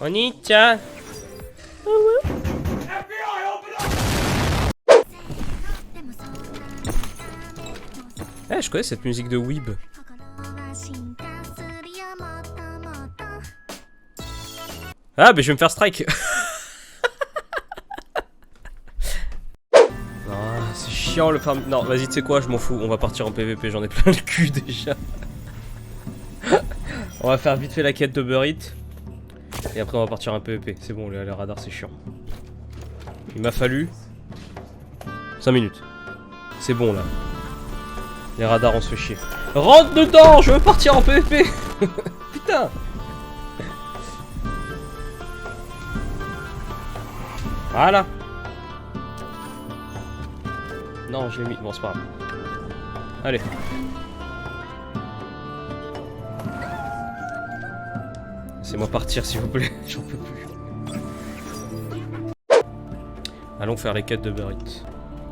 Oni-chan. Eh, je connais cette musique de Weeb. Ah, mais je vais me faire strike. C'est chiant le farm. Non, vas-y, tu sais quoi, je m'en fous. On va partir en PVP, j'en ai plein le cul déjà. On va faire vite fait la quête de Burrit. Et après, on va partir en PVP. C'est bon, les radars, c'est chiant. Il m'a fallu 5 minutes. C'est bon là. Les radars, on se fait chier. Rentre dedans, je veux partir en PVP. Putain. Voilà. Non, je l'ai mis. Bon, c'est pas grave. Allez. Laissez-moi partir, s'il vous plaît. J'en peux plus. Allons faire les quêtes de Burrit.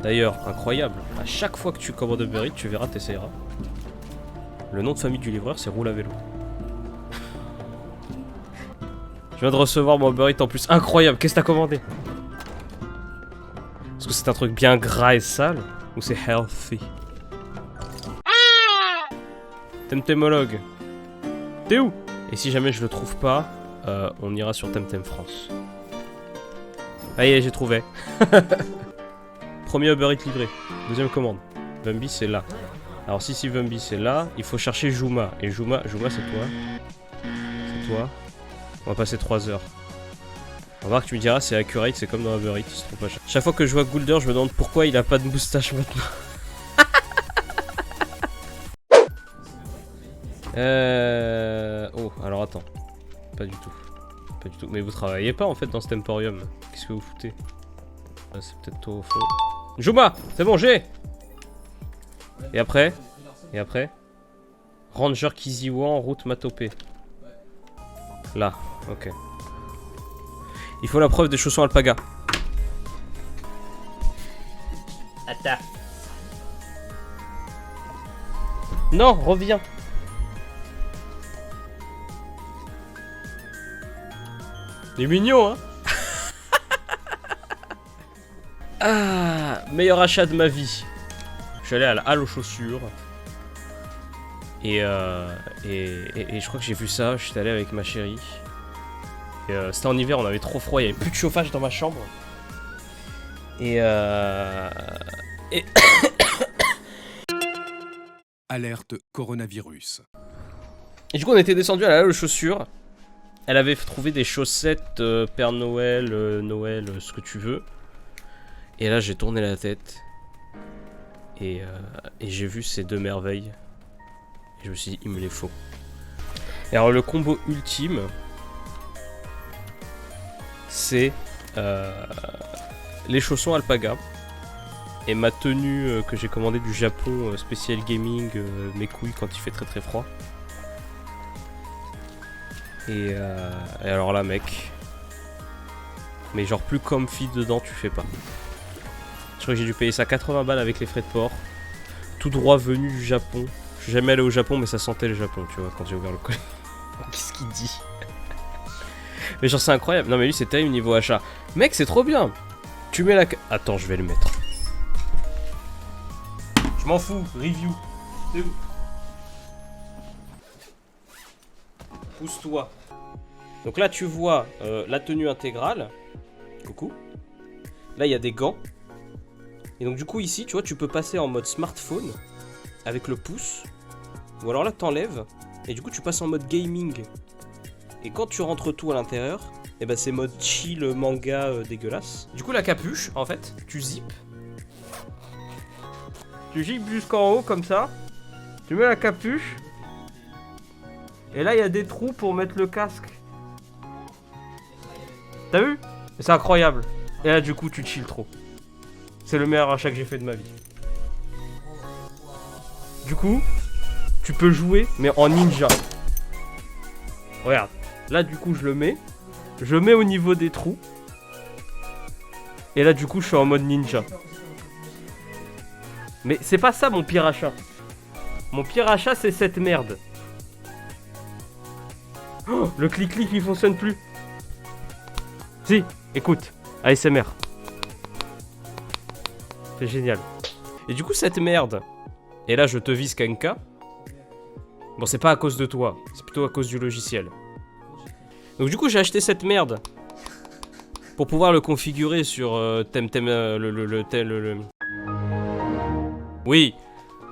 D'ailleurs, incroyable. À chaque fois que tu commandes Burrit, tu verras, t'essayeras. Le nom de famille du livreur, c'est Roule à vélo. Je viens de recevoir mon Burrit en plus. Incroyable. Qu'est-ce que t'as commandé? Est-ce que c'est un truc bien gras et sale? Ou c'est healthy? Temtemologue. T'es où? Et si jamais je le trouve pas, on ira sur Temtem France. Ah y est, j'ai trouvé. Premier Uber Eats livré. Deuxième commande. Vumbi c'est là. Alors si Vumbi c'est là, il faut chercher Juma. Et Juma c'est toi. C'est toi. On va passer 3 heures. Remarque, tu me diras, c'est accurate, c'est comme dans Uber Eats, il se trompe pas. Chaque fois que je vois Goulder, je me demande pourquoi il a pas de moustache maintenant. Oh, alors attends. Pas du tout. Pas du tout. Mais vous travaillez pas en fait dans cet emporium. Qu'est-ce que vous foutez? C'est peut-être toi au fond. Juma! C'est bon, j'ai! Et après? Et après? Ranger Kiziwan, route Matopé. Là, ok. Il faut la preuve des chaussons alpaga. Attends. Non, reviens. Il est mignon, hein. Ah, meilleur achat de ma vie. Je suis allé à la halle aux chaussures. Et je crois que j'ai vu ça. Je suis allé avec ma chérie. C'était en hiver, on avait trop froid, il n'y avait plus de chauffage dans ma chambre. Alerte coronavirus. Et du coup, on était descendu à la halle aux chaussures. Elle avait trouvé des chaussettes Père Noël, Noël, ce que tu veux. Et là, j'ai tourné la tête. Et j'ai vu ces deux merveilles. Et je me suis dit, il me les faut. Et alors, le combo ultime, c'est les chaussons alpaga. Et ma tenue que j'ai commandée du Japon, spécial gaming, mes couilles quand il fait très très froid. Et alors là, mec. Mais genre plus comfy dedans, tu fais pas. Je crois que j'ai dû payer ça 80 balles avec les frais de port. Tout droit venu du Japon. Je suis jamais allé au Japon, mais ça sentait le Japon, tu vois, quand j'ai ouvert le colis. Qu'est-ce qu'il dit? Mais genre, c'est incroyable. Non, mais lui, c'est terrible niveau achat. Mec, c'est trop bien. Tu mets la... Attends, je vais le mettre. Je m'en fous. Review. C'est où? Pousse-toi. Donc là, tu vois la tenue intégrale. Coucou. Là, il y a des gants. Et donc, du coup, ici, tu vois, tu peux passer en mode smartphone avec le pouce. Ou alors là, t'enlèves. Et du coup, tu passes en mode gaming. Et quand tu rentres tout à l'intérieur, et ben c'est mode chill manga dégueulasse. Du coup, la capuche, en fait, tu zippes. Tu zippes jusqu'en haut comme ça. Tu mets la capuche. Et là, il y a des trous pour mettre le casque. T'as vu? C'est incroyable. Et là, du coup, tu chill trop. C'est le meilleur achat que j'ai fait de ma vie. Du coup, tu peux jouer, mais en ninja. Regarde. Là, du coup, je le mets. Je mets au niveau des trous. Et là, du coup, je suis en mode ninja. Mais c'est pas ça mon pire achat. Mon pire achat, c'est cette merde. Oh, le clic-clic, il fonctionne plus. Si, écoute, ASMR. C'est génial. Et du coup, cette merde, et là je te vise Kenka. Bon, c'est pas à cause de toi, c'est plutôt à cause du logiciel. Donc du coup, j'ai acheté cette merde pour pouvoir le configurer sur Temtem, oui,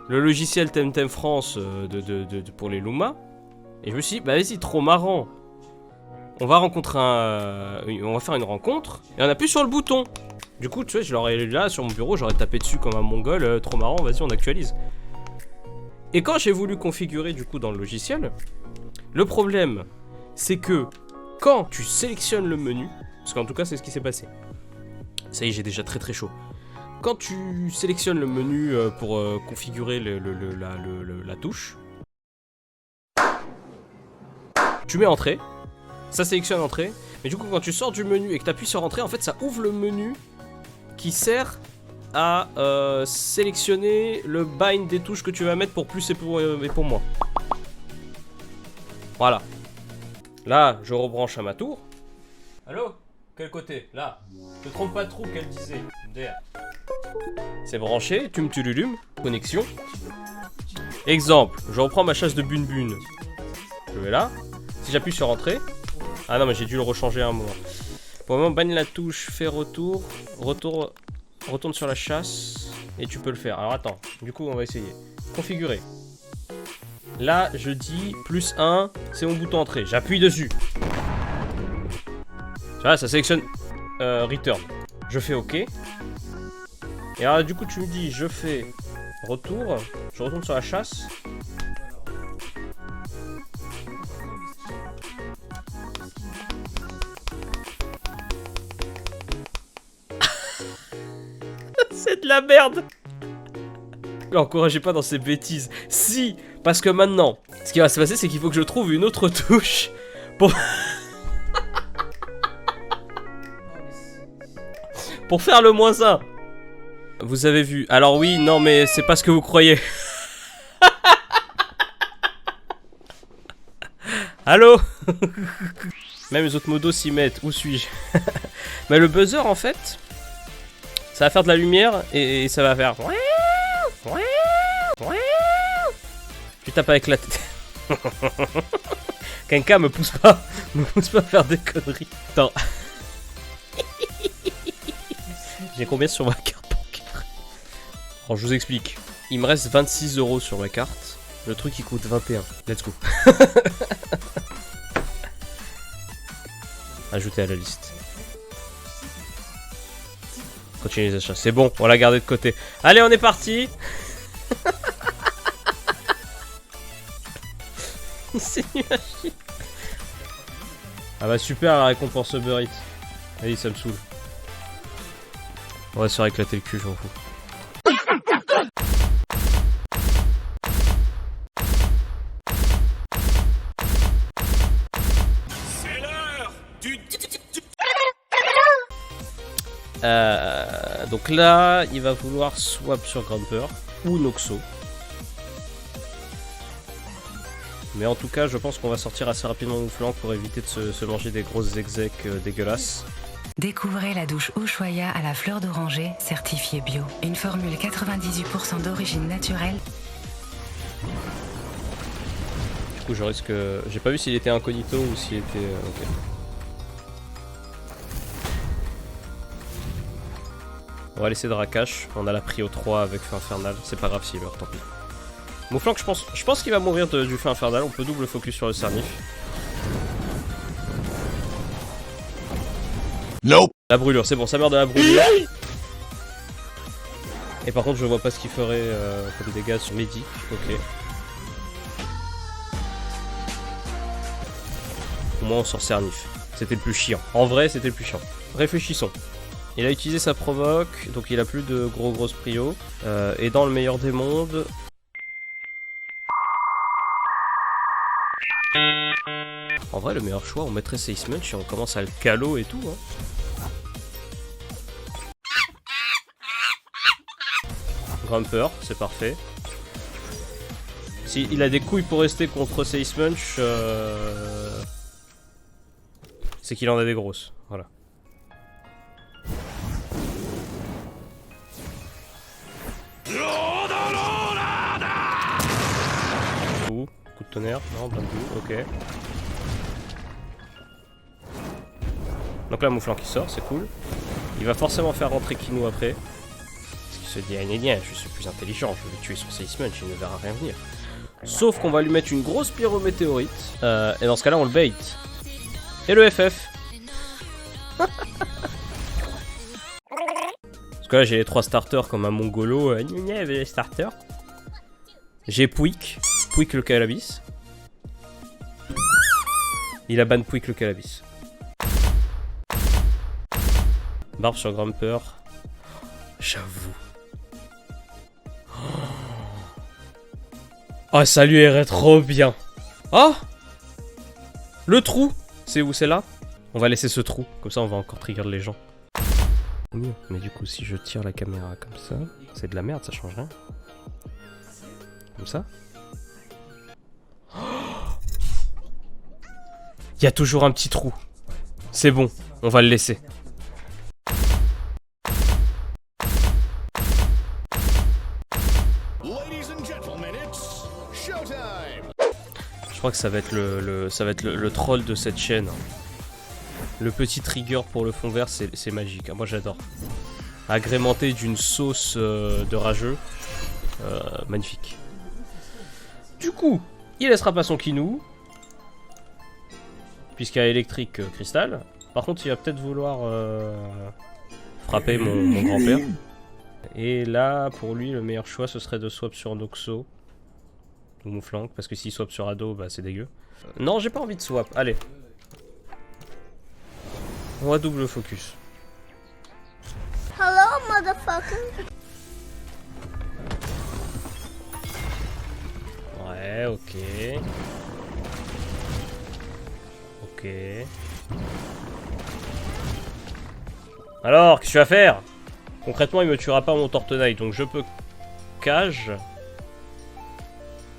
le logiciel Temtem France pour les Luma. Et je me suis dit, bah vas-y, trop marrant. On va rencontrer on va faire une rencontre et on appuie sur le bouton. Du coup, tu vois, je l'aurais là sur mon bureau, j'aurais tapé dessus comme un mongol, trop marrant, vas-y, on actualise. Et quand j'ai voulu configurer du coup dans le logiciel, le problème, c'est que quand tu sélectionnes le menu, parce qu'en tout cas c'est ce qui s'est passé. Ça y est, j'ai déjà très très chaud. Quand tu sélectionnes le menu pour configurer la touche, tu mets entrée, ça sélectionne entrée, mais du coup quand tu sors du menu et que tu appuies sur entrée, en fait ça ouvre le menu qui sert à sélectionner le bind des touches que tu vas mettre pour plus et pour moins. Voilà. Là, je rebranche à ma tour. Allô? Quel côté? Là. Ne te trompe pas de trou qu'elle disait. C'est branché, tululume, connexion. Exemple, je reprends ma chasse de bune. Je vais là. Si j'appuie sur entrée. Ah non, mais j'ai dû le rechanger à un moment. Pour le moment, banne la touche, fais retour. Retourne sur la chasse. Et tu peux le faire. Alors attends, du coup, on va essayer. Configurer. Là, je dis plus 1, c'est mon bouton entrée. J'appuie dessus. Tu vois, ça sélectionne return. Je fais OK. Et alors, du coup, tu me dis, je fais retour. Je retourne sur la chasse. C'est de la merde. L'encouragez pas dans ces bêtises. Si, parce que maintenant, ce qui va se passer, c'est qu'il faut que je trouve une autre touche pour... pour faire le -1. Vous avez vu. Alors oui, non, mais c'est pas ce que vous croyez. Allô? Même les autres modos s'y mettent. Où suis-je? Mais le buzzer, en fait, ça va faire de la lumière et ça va faire... Tu tapes avec la tête. Kenka, me pousse pas à faire des conneries. Attends. J'ai combien sur ma carte bancaire? Alors je vous explique. Il me reste 26 € sur ma carte. Le truc il coûte 21. Let's go. Ajouter à la liste. Continuer les achats. C'est bon, on l'a gardé de côté. Allez, on est parti. C'est nul à chier. Ah bah super la récompense Uber Eats. Vas-y, ça me saoule. On va se faire éclater le cul, je m'en fous. C'est l'heure du... donc là, il va vouloir swap sur Grumper ou Noxo. Mais en tout cas, je pense qu'on va sortir assez rapidement au flanc pour éviter de se manger des grosses execs dégueulasses. Découvrez la douche Ushuaïa à la fleur d'oranger, certifiée bio. Une formule 98% d'origine naturelle. Du coup, je risque... J'ai pas vu s'il était incognito ou s'il était... ok. On va laisser Drakash. On a la prio 3 avec Feu Infernal. C'est pas grave s'il meurt, tant pis. Mouflank, je pense qu'il va mourir du Feu Infernal. On peut double focus sur le Cernif. Nope. La brûlure, c'est bon, ça meurt de la brûlure. Et par contre, je vois pas ce qu'il ferait comme dégâts sur Medic. Ok. Au moins, on sort Cernif. C'était le plus chiant. En vrai, c'était le plus chiant. Réfléchissons. Il a utilisé sa provoque, donc il a plus de grosses prio. Et dans le meilleur des mondes... En vrai, le meilleur choix, on mettrait Seis Munch et on commence à le calo et tout. Hein. Grumper, c'est parfait. Si il a des couilles pour rester contre Seis Munch, c'est qu'il en a des grosses. Voilà. de tonnerre. Non, bain de boue, ok. Donc là, Mouflon qui sort, c'est cool. Il va forcément faire rentrer Kinou après. Parce qu'il se dit, ah, je suis plus intelligent, je vais le tuer sur Seismunch, il ne verra rien venir. Sauf qu'on va lui mettre une grosse pyrométéorite. Et dans ce cas-là, on le bait. Et le FF. Parce que là, j'ai les 3 starters comme un mongolo. Avait les starters. J'ai Pouic. Pouic le cannabis. Il a ban Pouic le cannabis. Barbe sur Grumper. J'avoue. Oh, ça lui irait trop bien. Oh, le trou. C'est où? C'est là? On va laisser ce trou. Comme ça, on va encore trigger les gens. Mais du coup, si je tire la caméra comme ça, c'est de la merde, ça change rien. Comme ça. Il y a toujours un petit trou. C'est bon, on va le laisser. Je crois que ça va être le troll de cette chaîne. Le petit trigger pour le fond vert, c'est magique. Moi j'adore. Agrémenté d'une sauce de rageux. Magnifique. Du coup, il laissera pas son Kinou. Puisqu'il y a électrique cristal. Par contre, il va peut-être vouloir frapper mon grand-père. Et là, pour lui, le meilleur choix, ce serait de swap sur Noxo. Ou Mouflon, parce que s'il swap sur Ado, bah c'est dégueu. Non, j'ai pas envie de swap, allez. On va double focus. Hello, motherfucker. Ouais, ok. Ok. Alors, qu'est-ce que tu vas faire? Concrètement, il me tuera pas mon Tortenaille, donc je peux cage.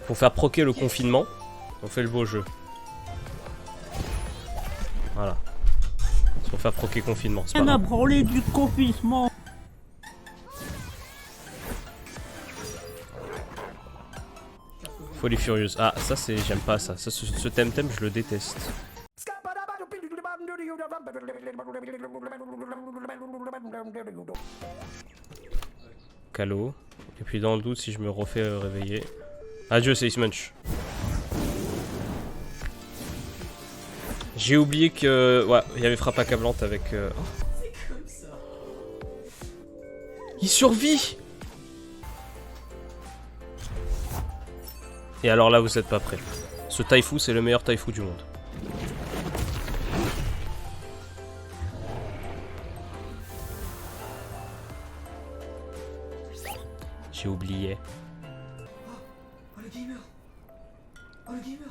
Pour faire proquer le confinement. On fait le beau jeu. Voilà. Pour faire proquer confinement, c'est pas grave. Branlé du confinement. Folie furieuse. Ah, ça c'est... J'aime pas ça. Ce thème, je le déteste. Calo. Et puis dans le doute, si je me refais réveiller... Adieu, Seismunch. J'ai oublié que... Ouais, il y avait frappe accablante avec... Oh. Il survit. Et alors là, vous êtes pas prêts. Ce Taifu, c'est le meilleur Taifu du monde. J'ai oublié. Oh le gamer. Oh le gamer.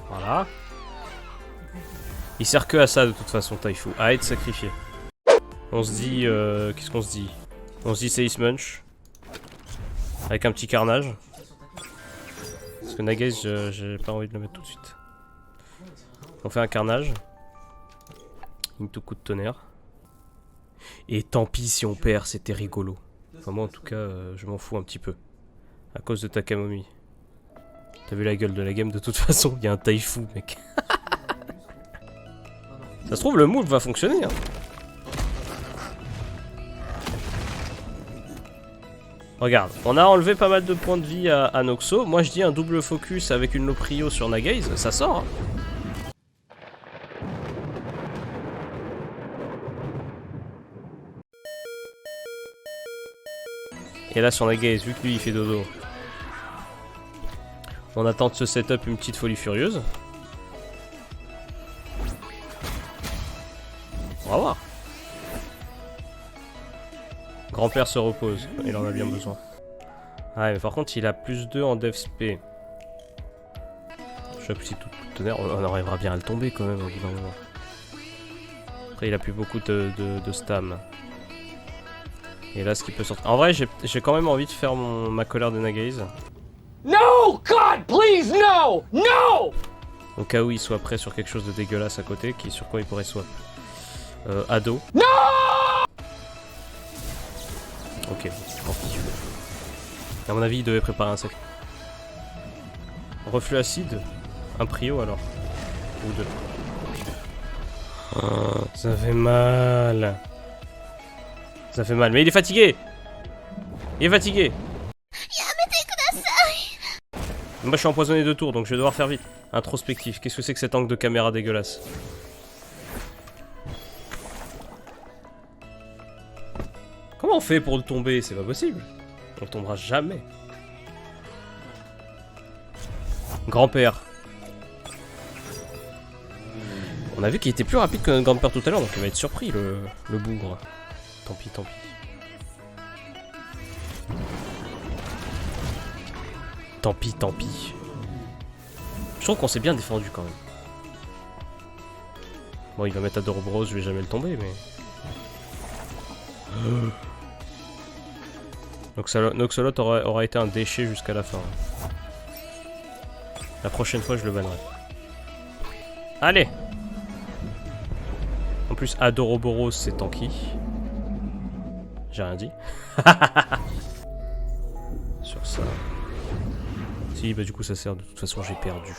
Voilà. Il sert que à ça de toute façon, Taifu. À être sacrifié. On se dit... Qu'est-ce qu'on se dit? On se dit Seismunch. Avec un petit carnage. Parce que Nagaze, j'ai pas envie de le mettre tout de suite. On fait un carnage. Une tout coup de tonnerre. Et tant pis si on perd, c'était rigolo. Enfin moi en tout cas, je m'en fous un petit peu. À cause de Takamomi. T'as vu la gueule de la game de toute façon, il y a un Taifu mec. Ça se trouve le moule va fonctionner hein. Regarde, on a enlevé pas mal de points de vie à Noxo. Moi je dis un double focus avec une Loprio sur Nagaze, ça sort hein. Et là sur Nagaze, vu que lui il fait dodo, on attend de se setup une petite folie furieuse. On va voir. Grand-père se repose, il en a bien besoin. Ah mais par contre il a plus 2 en dev sp. Je sais pas si tout tonnerre, on arrivera bien à le tomber quand même au bout d'un moment. Après il a plus beaucoup de stam. Et là ce qui peut sortir... En vrai j'ai quand même envie de faire ma colère de Nagaze. No, God, please, no, no. Au cas où il soit prêt sur quelque chose de dégueulasse à côté, sur quoi il pourrait swap. Ado. No. Ok, tant pis. À mon avis, il devait préparer un sac. Reflux acide. Un prio alors. Ou deux. Oh, ça fait mal. Ça fait mal. Mais il est fatigué. Il est fatigué. Moi je suis empoisonné de tours donc je vais devoir faire vite. Introspectif. Qu'est-ce que c'est que cet angle de caméra dégueulasse? Comment on fait pour tomber? C'est pas possible. On tombera jamais. Grand-père. On a vu qu'il était plus rapide que notre grand-père tout à l'heure, donc il va être surpris le bougre. Tant pis, tant pis. Tant pis, tant pis. Je trouve qu'on s'est bien défendu quand même. Bon, il va mettre Adorbros, je vais jamais le tomber, mais... Noxolot aura été un déchet jusqu'à la fin. La prochaine fois, je le bannerai. Allez! En plus, Adoroboros, c'est tanky. J'ai rien dit. Sur ça. Si, bah du coup, ça sert. De toute façon, j'ai perdu.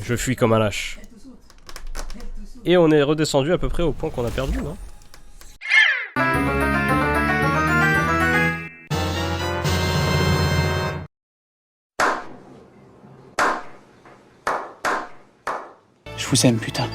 Je fuis comme un lâche. Et on est redescendu à peu près au point qu'on a perdu, non? Je vous aime, putain.